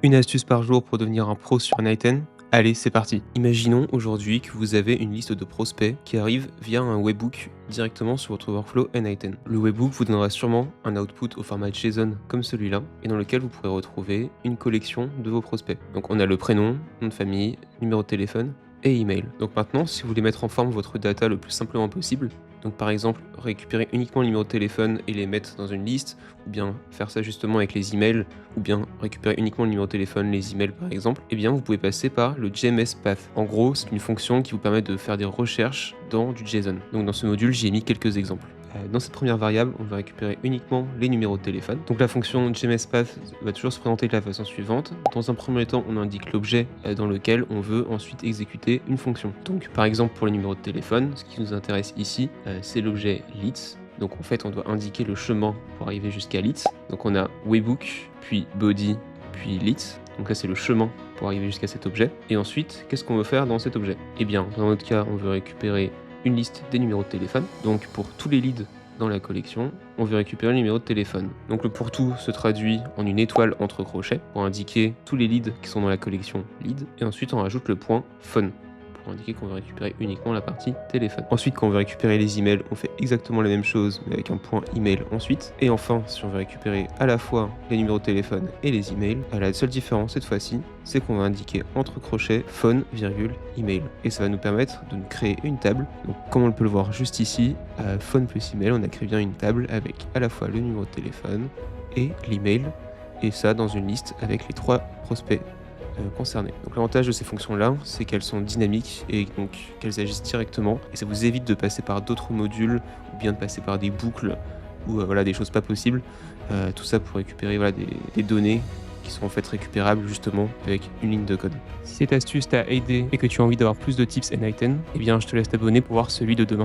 Une astuce par jour pour devenir un pro sur N-Item? Allez, c'est parti. Imaginons aujourd'hui que vous avez une liste de prospects qui arrive via un webhook directement sur votre workflow N-Item. Le webhook vous donnera sûrement un output au format JSON comme celui-là et dans lequel vous pourrez retrouver une collection de vos prospects. Donc on a le prénom, nom de famille, numéro de téléphone et email. Donc maintenant, si vous voulez mettre en forme votre data le plus simplement possible, donc par exemple récupérer uniquement le numéro de téléphone et les mettre dans une liste, ou bien faire ça justement avec les emails, ou bien récupérer uniquement le numéro de téléphone, les emails par exemple, eh bien vous pouvez passer par le JMS Path. En gros, c'est une fonction qui vous permet de faire des recherches dans du JSON. Donc dans ce module, j'ai mis quelques exemples. Dans cette première variable, on va récupérer uniquement les numéros de téléphone. Donc la fonction JMSPath va toujours se présenter de la façon suivante. Dans un premier temps, on indique l'objet dans lequel on veut ensuite exécuter une fonction. Donc par exemple pour le numéro de téléphone, ce qui nous intéresse ici, c'est l'objet leads. Donc en fait, on doit indiquer le chemin pour arriver jusqu'à leads. Donc on a webhook, puis body, puis leads. Donc là, c'est le chemin pour arriver jusqu'à cet objet. Et ensuite, qu'est-ce qu'on veut faire dans cet objet? Eh bien, dans notre cas, on veut récupérer une liste des numéros de téléphone. Donc pour tous les leads dans la collection, on veut récupérer le numéro de téléphone. Donc le pour tout se traduit en une étoile entre crochets pour indiquer tous les leads qui sont dans la collection lead. Et ensuite on rajoute le point phone pour indiquer qu'on veut récupérer uniquement la partie téléphone. Ensuite, quand on veut récupérer les emails, on fait exactement la même chose, mais avec un point email ensuite. Et enfin, si on veut récupérer à la fois les numéros de téléphone et les emails, la seule différence cette fois-ci, c'est qu'on va indiquer entre crochets phone, email. Et ça va nous permettre de nous créer une table. Donc, comme on peut le voir juste ici, phone plus email, on a créé bien une table avec à la fois le numéro de téléphone et l'email. Et ça dans une liste avec les 3 prospects concernés. Donc l'avantage de ces fonctions-là, c'est qu'elles sont dynamiques et donc qu'elles agissent directement et ça vous évite de passer par d'autres modules ou bien de passer par des boucles ou voilà, des choses pas possibles. Tout ça pour récupérer voilà, des données qui sont en fait récupérables justement avec une ligne de code. Si cette astuce t'a aidé et que tu as envie d'avoir plus de tips N-Item, eh bien je te laisse t'abonner pour voir celui de demain.